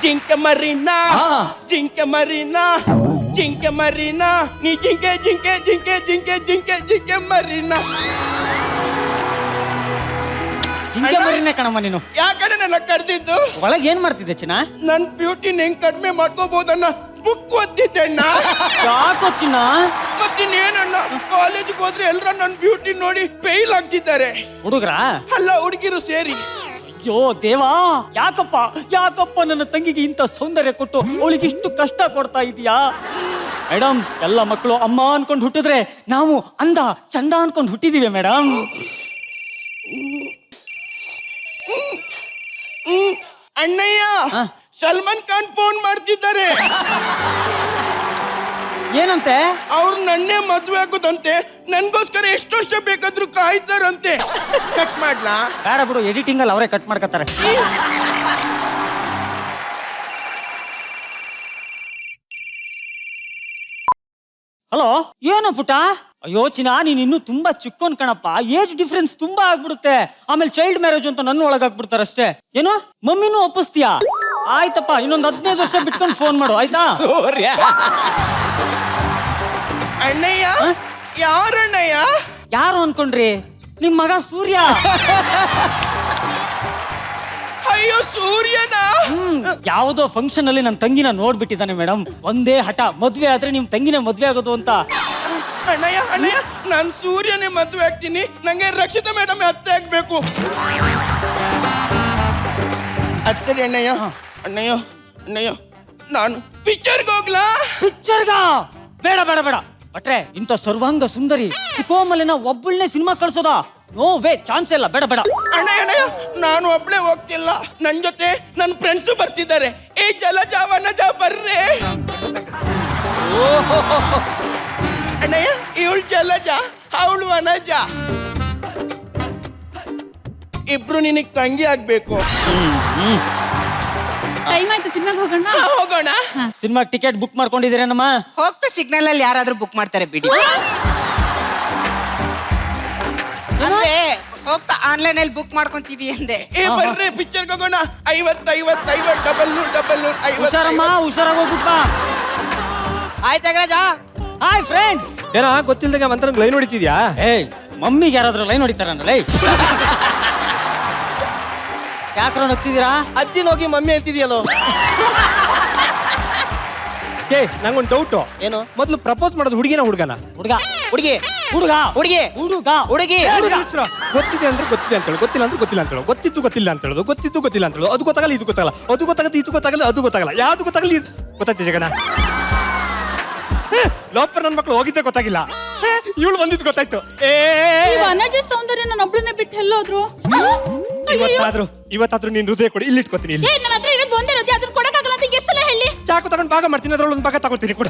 ಜಿಂಕೆ ಮರಿನಾ ಜಿಂಕೆ ಮರಿನಾ ಜಿಂಕೆ ಮರಿನಾ ನೀ ಜಿಂಕೆ ಜಿಂಕೆ ಜಿಂಕೆ ಜಿಂಕೆ ಜಿಂಕೆ ಜಿಂಕೆ ಮರಿನಾ ಜಿಂಕೆ ಮರಿನೇ ಕಣಮ್ಮ ನೀನು. ಯಾಕಂದ್ರೆ ನನ್ನ ಕರೆದಿದ್ದು ಒಳಗೆ ಏನ್ ಮಾಡ್ತಿದ್ದೆ ಚಿನ್ನ? ನನ್ ಬ್ಯೂಟಿನ ಹೆಂಗ್ ಕಡಿಮೆ ಮಾಡ್ಕೋಬಹುದನ್ನ ಬುಕ್ ಓದಿದ್ದಣ್ಣ. ಯಾಕೋ ಚಿನ್ನ? ಮತ್ತಿನ್ನೇನಣ್ಣ, ಕಾಲೇಜ್ಗೆ ಹೋದ್ರೆ ಎಲ್ರ ನನ್ ಬ್ಯೂಟಿ ನೋಡಿ ಫೇಲ್ ಆಗ್ತಿದ್ದಾರೆ. ಹುಡುಗ್ರಾ? ಅಲ್ಲ, ಹುಡುಗಿರು ಸೇರಿ. ಅಯ್ಯೋ ದೇವಾ, ಯಾಕಪ್ಪ ಯಾಕಪ್ಪ ನನ್ನ ತಂಗಿಗೆ ಇಂಥ ಸೌಂದರ್ಯ ಕೊಟ್ಟು ಅವಳಿಗೆ ಇಷ್ಟು ಕಷ್ಟ ಕೊಡ್ತಾ ಇದೀಯಾ? ಮೇಡಮ್, ಎಲ್ಲ ಮಕ್ಕಳು ಅಮ್ಮ ಅನ್ಕೊಂಡು ಹುಟ್ಟಿದ್ರೆ ನಾವು ಅಂದ ಚಂದ ಅನ್ಕೊಂಡು ಹುಟ್ಟಿದೀವಿ ಮೇಡಮ್. ಅಣ್ಣಯ್ಯ, ಸಲ್ಮಾನ್ ಖಾನ್ ಫೋನ್ ಮಾಡ್ತಿದ್ದಾರೆ. ಏನಂತೆ? ಅವ್ರು ನನ್ನೇ ಮದ್ವೆ ಆಗೋದಂತೆ, ನನ್ಗೋಸ್ಕರ ಎಷ್ಟು ವರ್ಷ ಬೇಕಾದ್ರೂ ಕಾಯ್ತಾರಂತೆ. ಕಟ್ ಮಾಡ್ಲಾ? ಬೇಡ ಬಿಡು, ಎಡಿಟಿಂಗ್ ಅಲ್ಲಿ ಅವರೇ ಕಟ್ ಮಾಡ್ಕೊತಾರೆ. ಹಲೋ, ಏನು ಪುಟ? ಅಯ್ಯೋ ಚಿನ್ನ, ನೀನ್ ಇನ್ನು ತುಂಬಾ ಚಿಕ್ಕೋನ್ ಕಣಪ್ಪ. ಏಜ್ ಡಿಫ್ರೆನ್ಸ್ ತುಂಬಾ ಆಗ್ಬಿಡುತ್ತೆ. ಆಮೇಲೆ ಚೈಲ್ಡ್ ಮ್ಯಾರೇಜ್ ಅಂತ ನನ್ನ ಒಳಗಾಕ್ಬಿಡ್ತಾರೆ ಅಷ್ಟೇ. ಏನು ಮಮ್ಮಿನೂ ಒಪ್ಪಿಸ್ತೀಯಾ? ಆಯ್ತಪ್ಪ, ಇನ್ನೊಂದು 15 ವರ್ಷ ಬಿಟ್ಕೊಂಡು ಫೋನ್ ಮಾಡು ಆಯ್ತಾ? ಸೂರ್ಯ. ಅಣ್ಣಯ್ಯ, ಯಾರಣ್ಣಯ್ಯ? ಯಾರು ಅನ್ಕೊಂಡ್ರಿ? ನಿಮ್ ಮಗ ಸೂರ್ಯ. ಅಯ್ಯೋ, ಸೂರ್ಯನ? ಯಾವುದೋ ಫಂಕ್ಷನ್ ಅಲ್ಲಿ ನನ್ನ ತಂಗಿನ ನೋಡ್ಬಿಟ್ಟಿದ್ದಾನೆ ಮೇಡಮ್. ಒಂದೇ ಹಠ, ಮದ್ವೆ ಆದ್ರೆ ನಿಮ್ ತಂಗಿನೇ ಮದ್ವೆ ಆಗೋದು ಅಂತ. ಅಣ್ಣಯ್ಯ ಅಣ್ಣಯ್ಯ, ನಾನ್ ಸೂರ್ಯನೇ ಮದ್ವೆ ಆಗ್ತೀನಿ. ನಂಗೆ ರಕ್ಷಿತಾ ಮೇಡಮ್ ಅತ್ತೆ ಆಗ್ಬೇಕು. ಅತ್ತೆ ಅಣ್ಣಯ್ಯ. ಅಣ್ಣಯ್ಯ ಅಣ್ಣಯ್ಯ, ನಾನು ಪಿಕ್ಚರ್ಗೆ ಹೋಗ್ಲಾ? ಪಿಕ್ಚರ್ಗ? ಬೇಡ ಬೇಡ ಬೇಡ ಬಟ್ರೆ, ಇಂಥ ಸರ್ವಾಂಗ ಸುಂದರಿ ಸುಕೋಮಲಿನ ಒಬ್ಬಳನ್ನೇ ಸಿನಿಮಾ ಕಳ್ಸೋದ? ನೋ ವೇ, ಚಾನ್ಸ್ ಇಲ್ಲ. ಬೇಡ ಬೇಡ. ಅಣ್ಣಯ್ಯ ಅಣ್ಣಯ್ಯ, ನಾನು ಒಬ್ಳೆ ಹೋಗ್ತಿಲ್ಲ, ನನ್ ಜೊತೆ ನನ್ನ ಫ್ರೆಂಡ್ಸ್ ಬರ್ತಿದ್ದಾರೆ. ಏ ಜಲಜ ವನಜ ಬರ್ರೆ. ಅಣ್ಣಯ್ಯ, ಇವಳು ಜಲಜ, ಅವಳು ವನಜ. ಇಬ್ರು ನಿನಗ್ ತಂಗಿ ಆಗ್ಬೇಕು. ಟೈಮ್ ಆಯ್ತು, ಸಿನಿಮಾಗೆ ಹೋಗೋಣ. ಹೋಗೋಣ. ಸಿನಿಮಾಗ್ ಟಿಕೆಟ್ ಬುಕ್ ಮಾಡ್ಕೊಂಡಿದ್ದೀರೇನಮ್ಮ? ಹೋಗ್ತಾ ಸಿಗ್ನಲ್ ಅಲ್ಲಿ ಯಾರಾದ್ರೂ ಬುಕ್ ಮಾಡ್ತಾರೆ ಬಿಡಿ. ಅಂದ್ರೆ ಹೋಗ್ತಾ ಆನ್ಲೈನ್ ಅಲ್ಲಿ ಬುಕ್ ಮಾಡ್ಕೊಂತೀವಿ ಅಂದೆ. ಏ ಬರ್ರಿ, ಪಿಕ್ಚರ್ಗೆ ಹೋಗೋಣ. 50 ಡಬಲ್ ನೂರ್. ಹುಷಾರಮ್ಮ, ಹುಷಾರಾಗಿ ಹೋಗ್ಬಿಟ್ಟ. ಆಯ್ತು ನಾಗರಾಜ. Hi friends. ಏನೋ ಗೊತ್ತಿಲ್ದಂಗೆ ಮಂತ್ರ ಲೈನ್ ಹೊಡಿತಿದ್ಯಾ? ಏಯ್, ಮಮ್ಮಿಗೆ ಯಾರಾದ್ರೂ ಲೈನ್ ಹೊಡಿತಾರಲ್ಲ? ಯಾಕ್ರೋ ನಗ್ತಿದ್ದೀರಾ? ಅಜ್ಜಿನ ಹೋಗಿ ಮಮ್ಮಿ ಅಂತಿದ್ಯಲ್ಲೋ. ಏ, ನಂಗೊಂದು ಡೌಟು. ಏನು? ಮೊದ್ಲು ಪ್ರಪೋಸ್ ಮಾಡೋದು ಹುಡುಗಿನ ಹುಡುಗನ? ಹುಡುಗ ಹುಡುಗಿ ಹುಡುಗ ಹುಡುಗಿ ಹುಡುಗ ಹುಡುಗಿ. ಗೊತ್ತಿದೆ ಅಂದ್ರೆ ಗೊತ್ತಿದೆ ಅಂತ ಹೇಳು, ಗೊತ್ತಿಲ್ಲ ಅಂದ್ರೆ ಗೊತ್ತಿಲ್ಲ ಅಂತ ಹೇಳು, ಗೊತ್ತಿದ್ದು ಗೊತ್ತಿಲ್ಲ ಅಂತ ಹೇಳೋದು, ಗೊತ್ತಿದ್ದು ಗೊತ್ತಿಲ್ಲ ಅಂತ ಹೇಳು. ಅದು ಗೊತ್ತಾಗಲ್ಲ, ಇದು ಗೊತ್ತಾಗಲ್ಲ, ಅದು ಗೊತ್ತಾಗತ್ತೆ, ಇದು ಗೊತ್ತಾಗಲ್ಲ, ಅದು ಗೊತ್ತಾಗಲ್ಲ, ಯಾವ್ದು ಗೊತ್ತಾಗಲ್ಲ. ಗೊತ್ತಾಯ್ತು ಜಗನ? ಲೋಪರ್ ನನ್ನ ಮಕ್ಳು ಹೋಗಿದ್ದೆ ಗೊತ್ತಾಗಿಲ್ಲ, ಇವಳು ಬಂದಿದ್ದು ಗೊತ್ತಾಯ್ತು. ವನಜ ಸೌಂದರ್ಯ ನನ್ನ ಒಬ್ಳನ್ನೇ ಬಿಟ್ಟು ಎಲ್ಲೋದ್ರು? ಇವತ್ತಾದ್ರೂ ನೀನ್ ಹೃದಯ ಕೊಡಿ, ಇಲ್ಲಿ ಇಟ್ಕೊತೀನಿ. ಇಲ್ಲಿ ನನ್ನ ಹತ್ರ ಇರೋದು ಒಂದೇ ರಜೆ, ಅದನ್ನ ಕೊಡಕ್ಕಾಗಲ್ಲ ಅಂತ ಎಷ್ಟು ಸಲ ಹೇಳಿ? ಚಾಕು ತಗೊಂಡು ಭಾಗ ಮಾಡ್ತೀನಿ, ಅದ್ರೊಳಗೆ ಒಂದು ಭಾಗ ತಗೊಳ್ತೀನಿ. ಕೊಡು.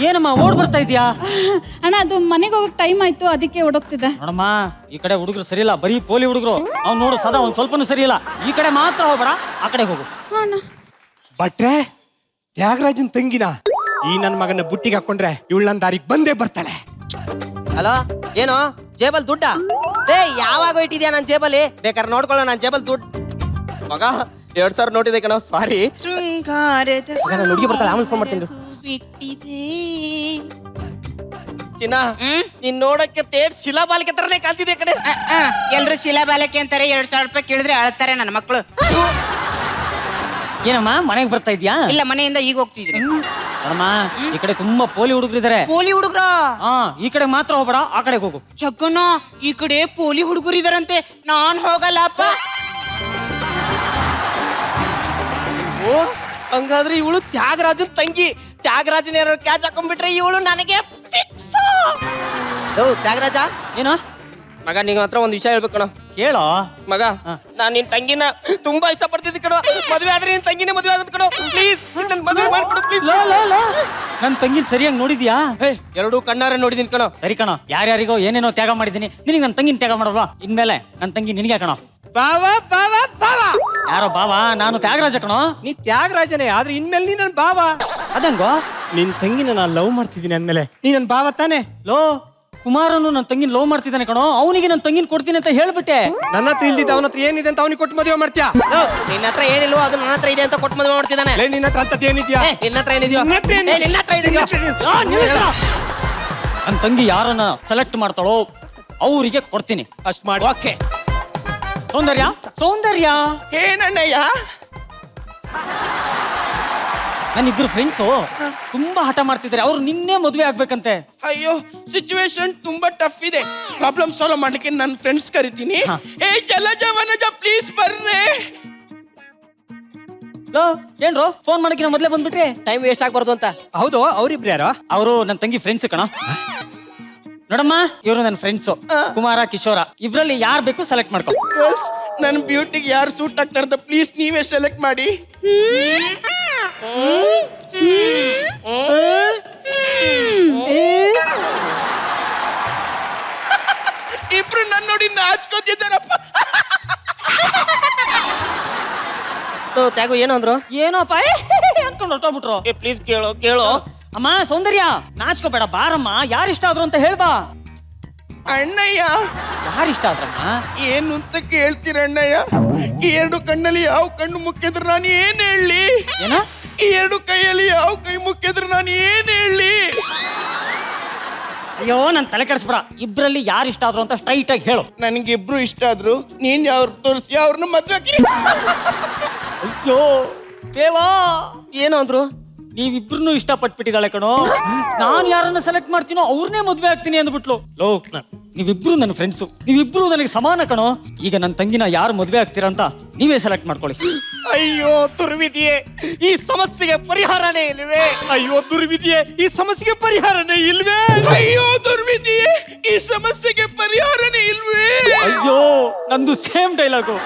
ಏನಮ್ಮ ಓಡ್ ಬರ್ತಾ ಇದೀಯಾ? ಅಣ್ಣ, ಅದು ಮನೆಗೆ ಹೋಗಕ್ ಟೈಮ್ ಆಯ್ತು, ಅದಕ್ಕೆ ಓಡೋಗ್ತಿದ್ದೆ. ನೋಡಮ್ಮ, ಈ ಕಡೆ ಹುಡುಗರು ಸರಿ ಇಲ್ಲ, ಬರೀ ಪೋಲಿ ಹುಡುಗರು. ಅವ್ನು ನೋಡು ಸದಾ ಒಂದ್ ಸ್ವಲ್ಪನೂ ಸರಿ ಇಲ್ಲ. ಈ ಕಡೆ ಮಾತ್ರ ಹೋಗ್ಬೇಡ, ಆ ಕಡೆ ಹೋಗು. ಭಟ್ರೆ, ತ್ಯಾಗರಾಜನ್ ತಂಗಿನ ಈ ನನ್ನ ಮಗನ ಬುಟ್ಟಿಗೆ ಹಾಕೊಂಡ್ರೆ ಇವಳು ನನ್ನ ದಾರಿಗೆ ಬಂದೇ ಬರ್ತಾಳೆ. ಹಲೋ, ಏನು ಜೇಬಲ್ ದುಡ್ಡ? ಏ, ಯಾವಾಗ ಇಟ್ಟಿದ್ಯಾ ನನ್ನ ಜೇಬಲ್ಲಿ? ಬೇಕಾದ್ರೆ ನೋಡ್ಕೊಳ್ಳೋ, ನನ್ನ ಜೇಬಲ್ ದುಡ್ಡು. ಮಗ 2000 ನೋಟಿದೆ ಕಣ, ಸಾರಿ. ಹುಡುಗಿ ಬರ್ತಾಳೆ, ಆಮೇಲೆ ಫೋನ್ ಮಾಡ್ತೀನಿ. ಚಿನ್ನ, ನೀನ್ ನೋಡಕ್ಕೆ ತೇಡ್ ಶಿಲಾಬಾಲಿಕೆ ತರನೇ ಕಾಣ್ತಿದೆ ಕಡೆ. ಎಲ್ರು ಶಿಲಾಬಾಲಕ್ಕೆ ಅಂತಾರೆ. 2000 ರೂಪಾಯಿ ಕೇಳಿದ್ರೆ ಅಳ್ತಾರೆ ನನ್ನ ಮಕ್ಕಳು. ಏನಮ್ಮ ಮನೆಗೆ ಬರ್ತಾ ಇದ್ಯಾ? ಇಲ್ಲ, ಮನೆಯಿಂದ ಈಗ ಹೋಗ್ತಿದ್ರಿ. ನೋಡಮ್ಮ, ಈ ಕಡೆ ತುಂಬಾ ಪೋಲಿ ಹುಡುಗರಿದ್ದಾರೆ. ಪೋಲಿ ಹುಡುಗ್ರ? ಈ ಕಡೆ ಮಾತ್ರ ಹೋಗ್ಬೇಡ, ಆ ಕಡೆ ಹೋಗು. ಜಗ್ಗಣ್ಣ, ಈ ಕಡೆ ಪೋಲಿ ಹುಡುಗರು ಇದಾರಂತೆ, ನಾನ್ ಹೋಗಲ್ಲಪ್ಪ. ಓ, ಹಂಗಾದ್ರೆ ಇವಳು ತ್ಯಾಗರಾಜನ್ ತಂಗಿ. ತ್ಯಾಗರಾಜನ್ ಯಾರು ಕ್ಯಾಚ್ ಹಾಕೊಂಡ್ಬಿಟ್ರೆ ಇವಳು ನನಗೆ ಫಿಕ್ಸ್. ತ್ಯಾಗರಾಜ, ಏನೋ ಮಗ ನಿಂಗ ಹತ್ರ ಒಂದ್ ವಿಷಯ ಹೇಳ್ಬೇಕು ಕಣ. ಕೇಳೋ. ಮಗ ನಾನ್ ನಿನ್ ತಂಗಿನ ತುಂಬಾ ಇಷ್ಟ ಪಡ್ತಿದ್ದೆ ಕಣೋ. ಮದ್ವೆ ಆದ್ರೆ ನಿನ್ ತಂಗಿನೇ ಮದ್ವೆ ಆಗುತ್ತೆ ಕಣೋ. ಪ್ಲೀಸ್ ನನ್ ಮದ್ವೆ ಮಾಡ್ಕೊಡು ಪ್ಲೀಸ್. ನನ್ ತಂಗಿನ ಸರಿಯಾಗಿ ನೋಡಿದ್ಯಾ? ಎರಡೂ ಕಣ್ಣಾರೆ ನೋಡಿದೀನಿ ಕಣೋ. ಸರಿ ಕಣೋ, ಯಾರ್ಯಾರಿಗೋ ಏನೇನೋ ತ್ಯಾಗ ಮಾಡಿದೀನಿ, ನಿನಗೆ ನನ್ನ ತಂಗಿನ ತ್ಯಾಗ ಮಾಡಲ್ವಾ? ಇನ್ಮೇಲೆ ನನ್ನ ತಂಗಿ ನಿನಗೆ ಕಣೋ. ಬಾವಾ ಬಾವಾ ಬಾವಾ. ಯಾರೋ ಬಾವಾ? ನಾನು ತ್ಯಾಗರಾಜ ಕಣೋ. ನೀ ತ್ಯಾಗರಾಜನೇ, ಆದ್ರೆ ಇನ್ಮೇಲೆ ನೀ ನನ್ ಬಾವ. ಅದಂಗೋ? ನಿನ್ ತಂಗಿನ ನಾನು ಲವ್ ಮಾಡ್ತಿದ್ದೀನಿ ಅಂದ್ಮೇಲೆ ನೀ ನನ್ ಬಾವ ತಾನೆ? ಲೋ, ಕುಮಾರನು ನನ್ನ ತಂಗಿನ ಲವ್ ಮಾಡ್ತಿದ್ದಾನೆ ಕಣೋ. ಅವನಿಗೆ ನನ್ನ ತಂಗಿನ ಕೊಡ್ತೀನಿ ಅಂತ ಹೇಳ್ಬಿಟ್ಟೆ. ನನ್ನ ಹತ್ರ ಇಲ್ದಿದ್ದ ಅವನ ಹತ್ರ ಏನಿದೆ ಅಂತ ಅವನಿಗೆ ಕೊಟ್ಟು ಮದುವೆ ಮಾಡ್ತೀಯಾ? ನಿನ್ನ ಹತ್ರ ಏನಿಲ್ವೋ ಅದು ನನ್ನ ಹತ್ರ ಇದೆ ಅಂತ ಕೊಟ್ಟು ಮದುವೆ ಮಾಡ್ತಿದ್ದಾನೆ. ನಿನ್ನ ಹತ್ರ ಅಂತದ್ ಏನಿದ್ಯಾ? ನಿನ್ನ ಹತ್ರ ಏನಿದೆಯೋ? ನಿನ್ನ ಹತ್ರ ಏನಿದೆ? ನಿನ್ನ ಹತ್ರ ಇದೆಯೋ? ನನ್ನ ತಂಗಿ ಯಾರನ್ನ ಸೆಲೆಕ್ಟ್ ಮಾಡ್ತಾಳೋ ಅವರಿಗೆ ಕೊಡ್ತೀನಿ. ಅಷ್ಟ್ ಮಾಡಿ. ಓಕೆ. ಸೌಂದರ್ಯ, ಸೌಂದರ್ಯ, ಏನಣ್ಣಯ್ಯ? ನನ್ನಿಬ್ರು ಫ್ರೆಂಡ್ಸು ತುಂಬಾ ಹಠ ಮಾಡ್ತಿದ್ದಾರೆ. ಅವ್ರು ನಿನ್ನೆ ಮದುವೆ ಆಗ್ಬೇಕಂತೆ. ಅಯ್ಯೋ, ಸಿಚುವೇಶನ್ ತುಂಬಾ ಟಫ್ ಇದೆ. ಪ್ರಾಬ್ಲಮ್ ಸಾಲ್ವ್ ಮಾಡ್ಲಿಕ್ಕೆ ನನ್ನ ಫ್ರೆಂಡ್ಸ್ ಕರಿತೀನಿ. ಹಾ. ಏ ಜಲಜ ವನಜ ಪ್ಲೀಸ್ ಬರ್ರೆ. ಲೋ, ಏನ್ರೋ ಫೋನ್ ಮಾಡಕ್ಕೆ ಮೊದಲೇ ಬಂದ್ಬಿಟ್ರಿ? ಟೈಮ್ ವೇಸ್ಟ್ ಆಗ್ಬಾರ್ದು ಅಂತ. ಹೌದು, ಅವ್ರಿಬ್ರು ಯಾರು? ಅವರು ನನ್ನ ತಂಗಿ ಫ್ರೆಂಡ್ಸ್ ಕಣ. ನೋಡಮ್ಮ, ಇವರು ನನ್ನ ಫ್ರೆಂಡ್ಸು ಕುಮಾರ, ಕಿಶೋರ. ಇಬ್ರಲ್ಲಿ ಯಾರು ಬೇಕು ಸೆಲೆಕ್ಟ್ ಮಾಡ್ಕೊ. ಗರ್ಲ್ಸ್, ನನ್ನ ಬ್ಯೂಟಿಗೆ ಯಾರು ಸೂಟ್ ಆಗ್ತಾರಂತ ಪ್ಲೀಸ್ ನೀವೇ ಸೆಲೆಕ್ಟ್ ಮಾಡಿ. ಇಬ್ರು ನನ್ನ ನೋಡಿ ನಾಚ್ಕೋತಿದ್ದಾರಪ್ಪ. ತ್ಯಾಗು ಏನು ಅಂದ್ರು? ಏನೋಪ್ಪ ಅನ್ಕೊಂಡು ಹೊಟ್ಟೋಗ್ಬಿಟ್ರು. ಪ್ಲೀಸ್ ಕೇಳೋ ಕೇಳೋ. ಅಮ್ಮ ಸೌಂದರ್ಯ, ನಾಚ್ಕೋಬೇಡ, ಬಾರಮ್ಮ. ಯಾರು ಇಷ್ಟ ಆದ್ರು ಅಂತ ಹೇಳ್ಬಾ. ಅಣ್ಣಯ್ಯ, ಯಾರು ಇಷ್ಟ ಆದ್ರಮ್ಮ? ಏನು ಅಂತ ಕೇಳ್ತೀರ ಅಣ್ಣಯ್ಯ? ಈ ಎರಡು ಕಣ್ಣಲ್ಲಿ ಯಾವ ಕಣ್ಣು ಮುಕ್ಕಿದ್ರೆ ನಾನು ಏನ್ ಹೇಳಿ? ಏನ? ಈ ಎರಡು ಕೈಯಲ್ಲಿ ಯಾವ ಕೈ ಮುಕ್ಕಿದ್ರೆ ನಾನು ಏನ್ ಹೇಳಿ? ಅಯ್ಯೋ, ನನ್ ತಲೆ ಕೆಡಿಸ್ಬೇಡ. ಇಬ್ರಲ್ಲಿ ಯಾರು ಇಷ್ಟ ಆದ್ರು ಅಂತ ಸ್ಟ್ರೈಟ್ ಆಗಿ ಹೇಳು. ನನಗೆ ಇಬ್ರು ಇಷ್ಟ ಆದ್ರು. ನೀನ್ ಯಾವ್ರು ತೋರಿಸಿ ಅವ್ರನ್ನ ಮದ್ವೆ ಹಾಕಿ. ಅಯ್ಯೋ ದೇವಾ, ಏನು ಅಂದ್ರು? ನೀವಿಬ್ರು ಇಷ್ಟ ಪಟ್ಬಿಟ್ಟಿದ್ದಾಳೆ ಕಣೋ. ನಾನ್ ಯಾರನ್ನ ಸೆಲೆಕ್ಟ್ ಮಾಡ್ತೀನೋ ಅವ್ರನ್ನೇ ಮದ್ವೆ ಆಗ್ತೀನಿ ಅಂದ್ಬಿಟ್ಲು. ಲೋ, ನೀವಿಬ್ರು ನನ್ನ ಫ್ರೆಂಡ್ಸು, ನೀವಿಬ್ರು ನನಗೆ ಸಮಾನ ಕಣೋ. ಈಗ ನನ್ನ ತಂಗಿನ ಯಾರು ಮದ್ವೆ ಆಗ್ತೀರಾ ಅಂತ ನೀವೇ ಸೆಲೆಕ್ಟ್ ಮಾಡ್ಕೊಳ್ಳಿ. ಅಯ್ಯೋ ದುರ್ವಿಧಿಯೇ, ಈ ಸಮಸ್ಯೆಗೆ ಪರಿಹಾರನೇ ಇಲ್ವೇ? ಅಯ್ಯೋ ದುರ್ವಿಧಿಯೇ, ಈ ಸಮಸ್ಯೆಗೆ ಪರಿಹಾರನೇ ಇಲ್ವೇ? ಅಯ್ಯೋ ದುರ್ವಿಧಿಯೇ, ಈ ಸಮಸ್ಯೆಗೆ ಪರಿಹಾರನೇ ಇಲ್ವೇ? ಅಯ್ಯೋ, ನಂದು ಸೇಮ್ ಡೈಲಾಗು.